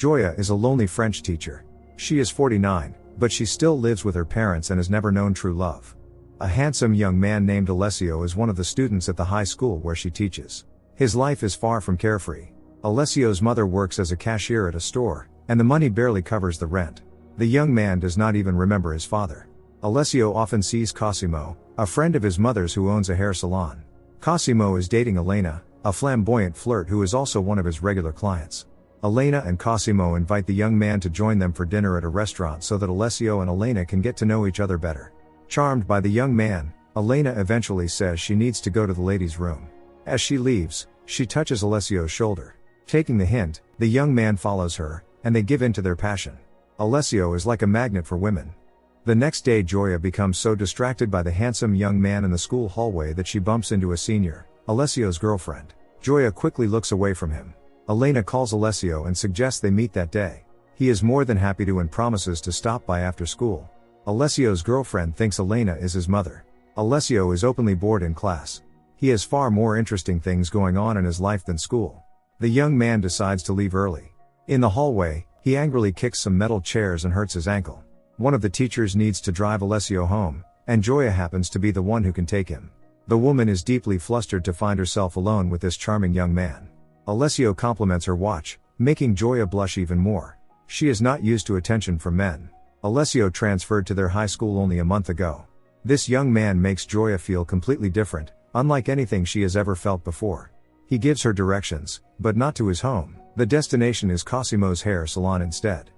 Gioia is a lonely French teacher. She is 49, but she still lives with her parents and has never known true love. A handsome young man named Alessio is one of the students at the high school where she teaches. His life is far from carefree. Alessio's mother works as a cashier at a store, and the money barely covers the rent. The young man does not even remember his father. Alessio often sees Cosimo, a friend of his mother's who owns a hair salon. Cosimo is dating Elena, a flamboyant flirt who is also one of his regular clients. Elena and Cosimo invite the young man to join them for dinner at a restaurant so that Alessio and Elena can get to know each other better. Charmed by the young man, Elena eventually says she needs to go to the ladies' room. As she leaves, she touches Alessio's shoulder. Taking the hint, the young man follows her, and they give in to their passion. Alessio is like a magnet for women. The next day Gioia becomes so distracted by the handsome young man in the school hallway that she bumps into a senior, Alessio's girlfriend. Gioia quickly looks away from him. Elena calls Alessio and suggests they meet that day. He is more than happy to and promises to stop by after school. Alessio's girlfriend thinks Elena is his mother. Alessio is openly bored in class. He has far more interesting things going on in his life than school. The young man decides to leave early. In the hallway, he angrily kicks some metal chairs and hurts his ankle. One of the teachers needs to drive Alessio home, and Gioia happens to be the one who can take him. The woman is deeply flustered to find herself alone with this charming young man. Alessio compliments her watch, making Gioia blush even more. She is not used to attention from men. Alessio transferred to their high school only a month ago. This young man makes Gioia feel completely different, unlike anything she has ever felt before. He gives her directions, but not to his home. The destination is Cosimo's hair salon instead.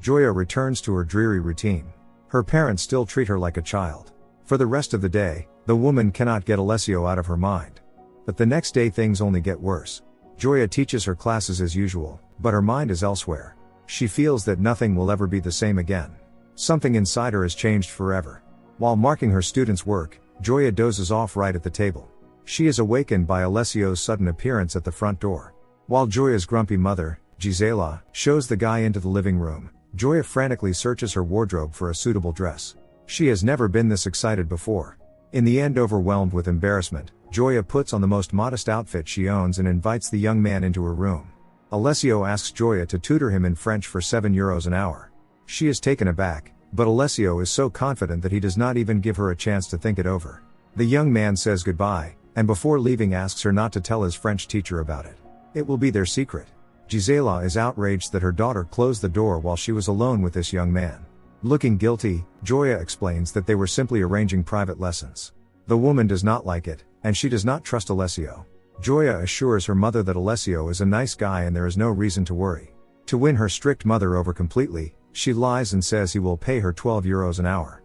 Gioia returns to her dreary routine. Her parents still treat her like a child. For the rest of the day, the woman cannot get Alessio out of her mind. But the next day things only get worse. Gioia teaches her classes as usual, but her mind is elsewhere. She feels that nothing will ever be the same again. Something inside her has changed forever. While marking her students' work, Gioia dozes off right at the table. She is awakened by Alessio's sudden appearance at the front door. While Gioia's grumpy mother, Gisela, shows the guy into the living room, Gioia frantically searches her wardrobe for a suitable dress. She has never been this excited before. In the end, overwhelmed with embarrassment, Gioia puts on the most modest outfit she owns and invites the young man into her room. Alessio asks Gioia to tutor him in French for €7 an hour. She is taken aback, but Alessio is so confident that he does not even give her a chance to think it over. The young man says goodbye, and before leaving asks her not to tell his French teacher about it. It will be their secret. Gisela is outraged that her daughter closed the door while she was alone with this young man. Looking guilty, Gioia explains that they were simply arranging private lessons. The woman does not like it, and she does not trust Alessio. Gioia assures her mother that Alessio is a nice guy and there is no reason to worry. To win her strict mother over completely, she lies and says he will pay her €12 an hour.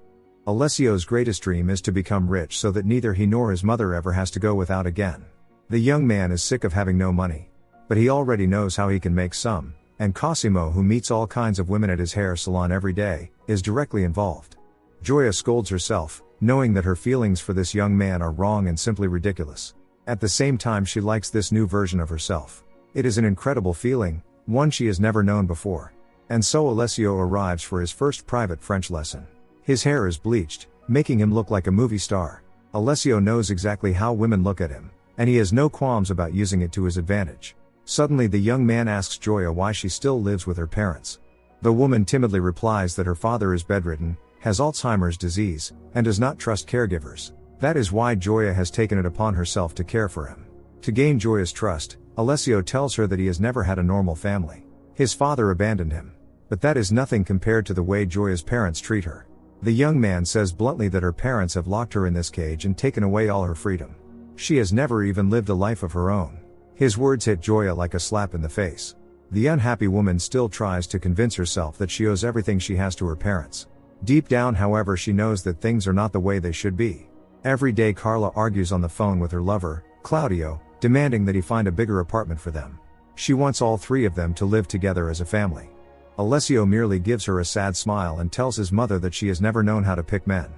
Alessio's greatest dream is to become rich so that neither he nor his mother ever has to go without again. The young man is sick of having no money. But he already knows how he can make some, and Cosimo, who meets all kinds of women at his hair salon every day, is directly involved. Gioia scolds herself, knowing that her feelings for this young man are wrong and simply ridiculous. At the same time, she likes this new version of herself. It is an incredible feeling, one she has never known before. And so Alessio arrives for his first private French lesson. His hair is bleached, making him look like a movie star. Alessio knows exactly how women look at him, and he has no qualms about using it to his advantage. Suddenly the young man asks Gioia why she still lives with her parents. The woman timidly replies that her father is bedridden, has Alzheimer's disease, and does not trust caregivers. That is why Gioia has taken it upon herself to care for him. To gain Gioia's trust, Alessio tells her that he has never had a normal family. His father abandoned him. But that is nothing compared to the way Gioia's parents treat her. The young man says bluntly that her parents have locked her in this cage and taken away all her freedom. She has never even lived a life of her own. His words hit Gioia like a slap in the face. The unhappy woman still tries to convince herself that she owes everything she has to her parents. Deep down, however, she knows that things are not the way they should be. Every day Carla argues on the phone with her lover, Claudio, demanding that he find a bigger apartment for them. She wants all three of them to live together as a family. Alessio merely gives her a sad smile and tells his mother that she has never known how to pick men.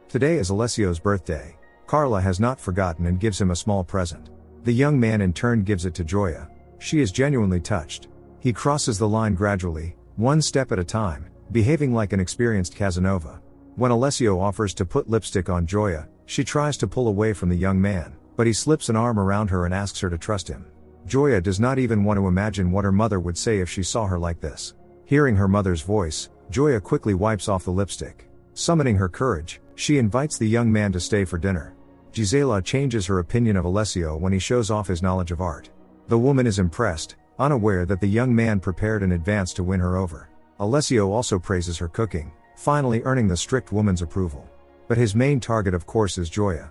Today is Alessio's birthday. Carla has not forgotten and gives him a small present. The young man in turn gives it to Gioia. She is genuinely touched. He crosses the line gradually, one step at a time, behaving like an experienced Casanova. When Alessio offers to put lipstick on Gioia, she tries to pull away from the young man, but he slips an arm around her and asks her to trust him. Gioia does not even want to imagine what her mother would say if she saw her like this. Hearing her mother's voice, Gioia quickly wipes off the lipstick. Summoning her courage, she invites the young man to stay for dinner. Gisela changes her opinion of Alessio when he shows off his knowledge of art. The woman is impressed, unaware that the young man prepared in advance to win her over. Alessio also praises her cooking, finally earning the strict woman's approval. But his main target of course is Gioia.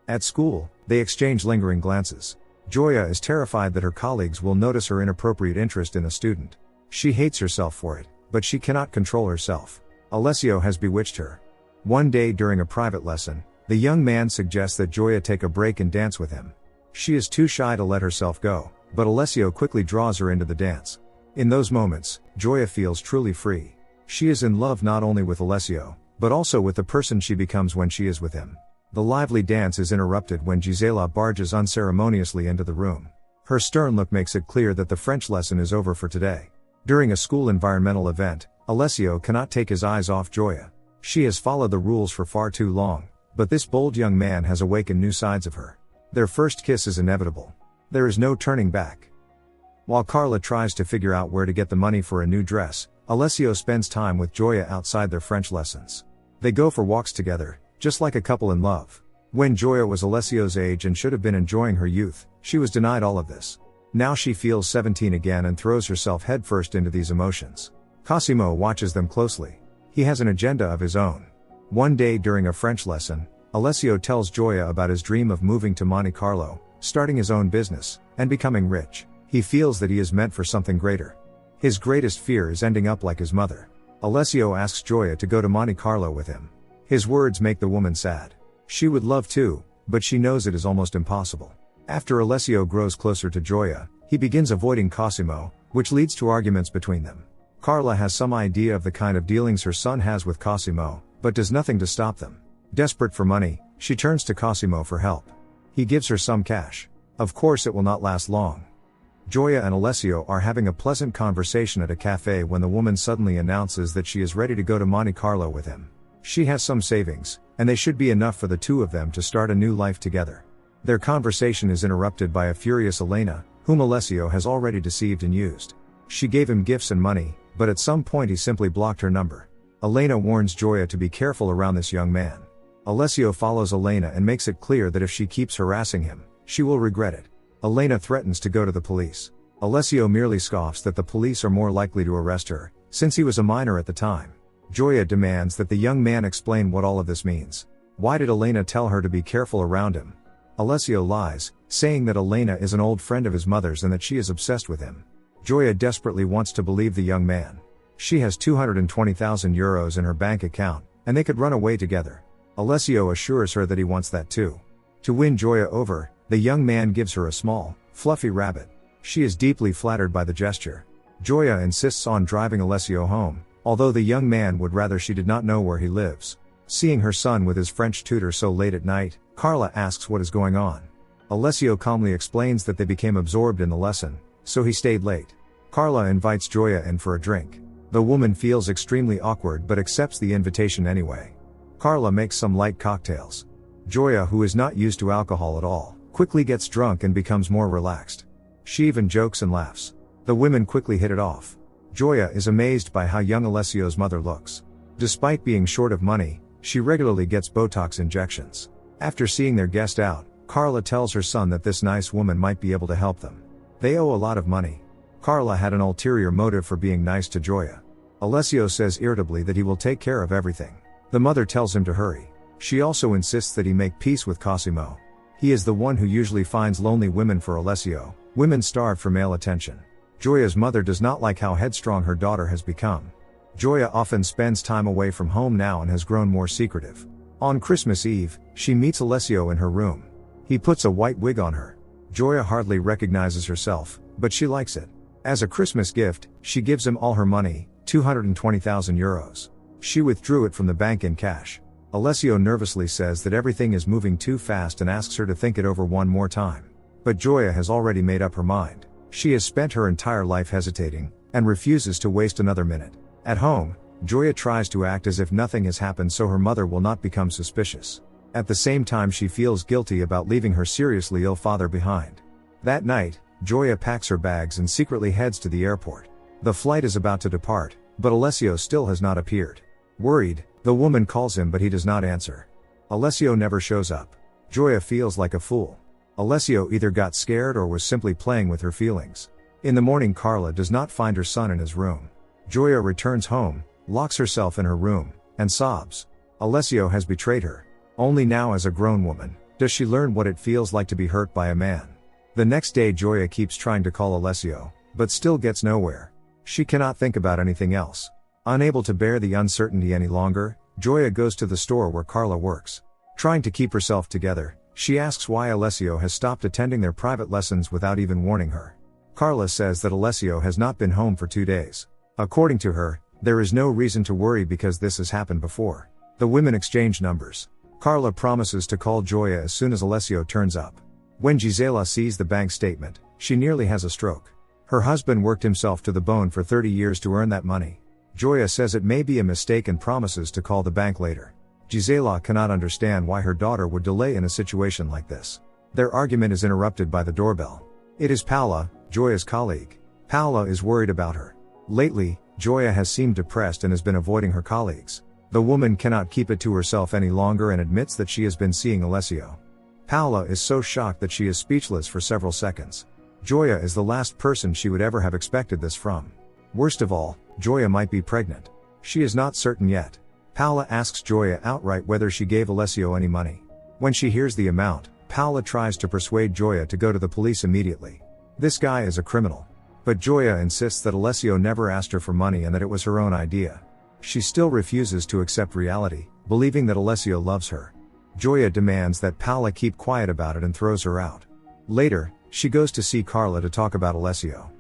At school, they exchange lingering glances. Gioia is terrified that her colleagues will notice her inappropriate interest in a student. She hates herself for it, but she cannot control herself. Alessio has bewitched her. One day during a private lesson, the young man suggests that Gioia take a break and dance with him. She is too shy to let herself go, but Alessio quickly draws her into the dance. In those moments, Gioia feels truly free. She is in love not only with Alessio, but also with the person she becomes when she is with him. The lively dance is interrupted when Gisela barges unceremoniously into the room. Her stern look makes it clear that the French lesson is over for today. During a school environmental event, Alessio cannot take his eyes off Gioia. She has followed the rules for far too long, but this bold young man has awakened new sides of her. Their first kiss is inevitable. There is no turning back. While Carla tries to figure out where to get the money for a new dress, Alessio spends time with Gioia outside their French lessons. They go for walks together, just like a couple in love. When Gioia was Alessio's age and should have been enjoying her youth, she was denied all of this. Now she feels 17 again and throws herself headfirst into these emotions. Cosimo watches them closely. He has an agenda of his own. One day during a French lesson, Alessio tells Gioia about his dream of moving to Monte Carlo, starting his own business, and becoming rich. He feels that he is meant for something greater. His greatest fear is ending up like his mother. Alessio asks Gioia to go to Monte Carlo with him. His words make the woman sad. She would love to, but she knows it is almost impossible. After Alessio grows closer to Gioia, he begins avoiding Cosimo, which leads to arguments between them. Carla has some idea of the kind of dealings her son has with Cosimo, but does nothing to stop them. Desperate for money, she turns to Cosimo for help. He gives her some cash. Of course it will not last long. Gioia and Alessio are having a pleasant conversation at a cafe when the woman suddenly announces that she is ready to go to Monte Carlo with him. She has some savings, and they should be enough for the two of them to start a new life together. Their conversation is interrupted by a furious Elena, whom Alessio has already deceived and used. She gave him gifts and money, but at some point he simply blocked her number. Elena warns Gioia to be careful around this young man. Alessio follows Elena and makes it clear that if she keeps harassing him, she will regret it. Elena threatens to go to the police. Alessio merely scoffs that the police are more likely to arrest her, since he was a minor at the time. Gioia demands that the young man explain what all of this means. Why did Elena tell her to be careful around him? Alessio lies, saying that Elena is an old friend of his mother's and that she is obsessed with him. Gioia desperately wants to believe the young man. She has 220,000 euros in her bank account, and they could run away together. Alessio assures her that he wants that too. To win Gioia over, the young man gives her a small, fluffy rabbit. She is deeply flattered by the gesture. Gioia insists on driving Alessio home, although the young man would rather she did not know where he lives. Seeing her son with his French tutor so late at night, Carla asks what is going on. Alessio calmly explains that they became absorbed in the lesson, so he stayed late. Carla invites Gioia in for a drink. The woman feels extremely awkward but accepts the invitation anyway. Carla makes some light cocktails. Gioia, who is not used to alcohol at all, quickly gets drunk and becomes more relaxed. She even jokes and laughs. The women quickly hit it off. Gioia is amazed by how young Alessio's mother looks. Despite being short of money, she regularly gets Botox injections. After seeing their guest out, Carla tells her son that this nice woman might be able to help them. They owe a lot of money. Carla had an ulterior motive for being nice to Gioia. Alessio says irritably that he will take care of everything. The mother tells him to hurry. She also insists that he make peace with Cosimo. He is the one who usually finds lonely women for Alessio, women starved for male attention. Gioia's mother does not like how headstrong her daughter has become. Gioia often spends time away from home now and has grown more secretive. On Christmas Eve, she meets Alessio in her room. He puts a white wig on her. Gioia hardly recognizes herself, but she likes it. As a Christmas gift, she gives him all her money, 220,000 euros. She withdrew it from the bank in cash. Alessio nervously says that everything is moving too fast and asks her to think it over one more time. But Gioia has already made up her mind. She has spent her entire life hesitating, and refuses to waste another minute. At home, Gioia tries to act as if nothing has happened so her mother will not become suspicious. At the same time she feels guilty about leaving her seriously ill father behind. That night, Gioia packs her bags and secretly heads to the airport. The flight is about to depart, but Alessio still has not appeared. Worried, the woman calls him but he does not answer. Alessio never shows up. Gioia feels like a fool. Alessio either got scared or was simply playing with her feelings. In the morning, Carla does not find her son in his room. Gioia returns home, locks herself in her room, and sobs. Alessio has betrayed her. Only now, as a grown woman, does she learn what it feels like to be hurt by a man. The next day, Gioia keeps trying to call Alessio, but still gets nowhere. She cannot think about anything else. Unable to bear the uncertainty any longer, Gioia goes to the store where Carla works. Trying to keep herself together, she asks why Alessio has stopped attending their private lessons without even warning her. Carla says that Alessio has not been home for 2 days. According to her, there is no reason to worry because this has happened before. The women exchange numbers. Carla promises to call Gioia as soon as Alessio turns up. When Gisela sees the bank statement, she nearly has a stroke. Her husband worked himself to the bone for 30 years to earn that money. Gioia says it may be a mistake and promises to call the bank later. Gisela cannot understand why her daughter would delay in a situation like this. Their argument is interrupted by the doorbell. It is Paola, Gioia's colleague. Paola is worried about her. Lately, Gioia has seemed depressed and has been avoiding her colleagues. The woman cannot keep it to herself any longer and admits that she has been seeing Alessio. Paola is so shocked that she is speechless for several seconds. Gioia is the last person she would ever have expected this from. Worst of all, Gioia might be pregnant. She is not certain yet. Paola asks Gioia outright whether she gave Alessio any money. When she hears the amount, Paola tries to persuade Gioia to go to the police immediately. This guy is a criminal. But Gioia insists that Alessio never asked her for money and that it was her own idea. She still refuses to accept reality, believing that Alessio loves her. Gioia demands that Paola keep quiet about it and throws her out. Later, she goes to see Carla to talk about Alessio.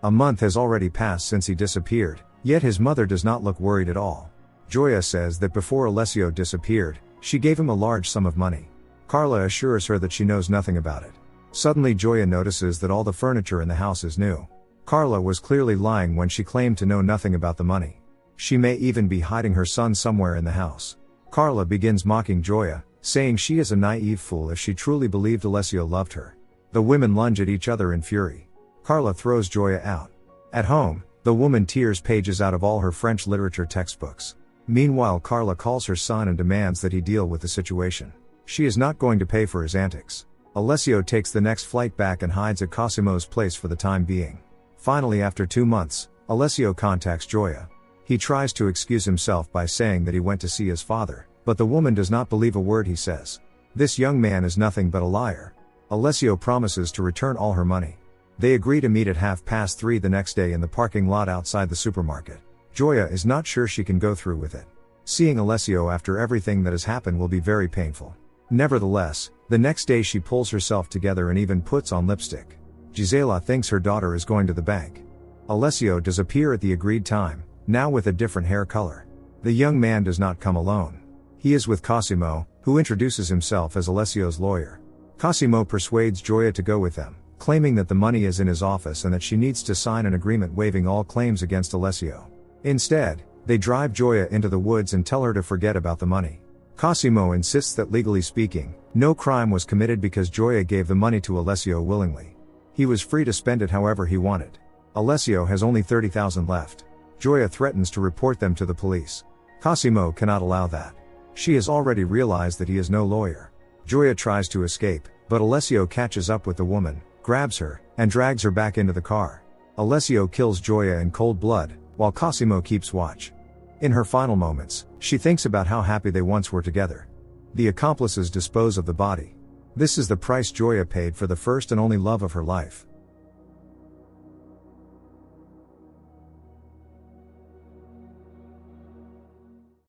A month has already passed since he disappeared, yet his mother does not look worried at all. Gioia says that before Alessio disappeared, she gave him a large sum of money. Carla assures her that she knows nothing about it. Suddenly, Gioia notices that all the furniture in the house is new. Carla was clearly lying when she claimed to know nothing about the money. She may even be hiding her son somewhere in the house. Carla begins mocking Gioia, saying she is a naive fool if she truly believed Alessio loved her. The women lunge at each other in fury. Carla throws Gioia out. At home, the woman tears pages out of all her French literature textbooks. Meanwhile, Carla calls her son and demands that he deal with the situation. She is not going to pay for his antics. Alessio takes the next flight back and hides at Cosimo's place for the time being. Finally, after 2 months, Alessio contacts Gioia. He tries to excuse himself by saying that he went to see his father, but the woman does not believe a word he says. This young man is nothing but a liar. Alessio promises to return all her money. They agree to meet at 3:30 the next day in the parking lot outside the supermarket. Gioia is not sure she can go through with it. Seeing Alessio after everything that has happened will be very painful. Nevertheless, the next day she pulls herself together and even puts on lipstick. Gisela thinks her daughter is going to the bank. Alessio does appear at the agreed time, now with a different hair color. The young man does not come alone. He is with Cosimo, who introduces himself as Alessio's lawyer. Cosimo persuades Gioia to go with them, claiming that the money is in his office and that she needs to sign an agreement waiving all claims against Alessio. Instead, they drive Gioia into the woods and tell her to forget about the money. Cosimo insists that legally speaking, no crime was committed because Gioia gave the money to Alessio willingly. He was free to spend it however he wanted. Alessio has only 30,000 left. Gioia threatens to report them to the police. Cosimo cannot allow that. She has already realized that he is no lawyer. Gioia tries to escape, but Alessio catches up with the woman, grabs her, and drags her back into the car. Alessio kills Gioia in cold blood, while Cosimo keeps watch. In her final moments, she thinks about how happy they once were together. The accomplices dispose of the body. This is the price Gioia paid for the first and only love of her life.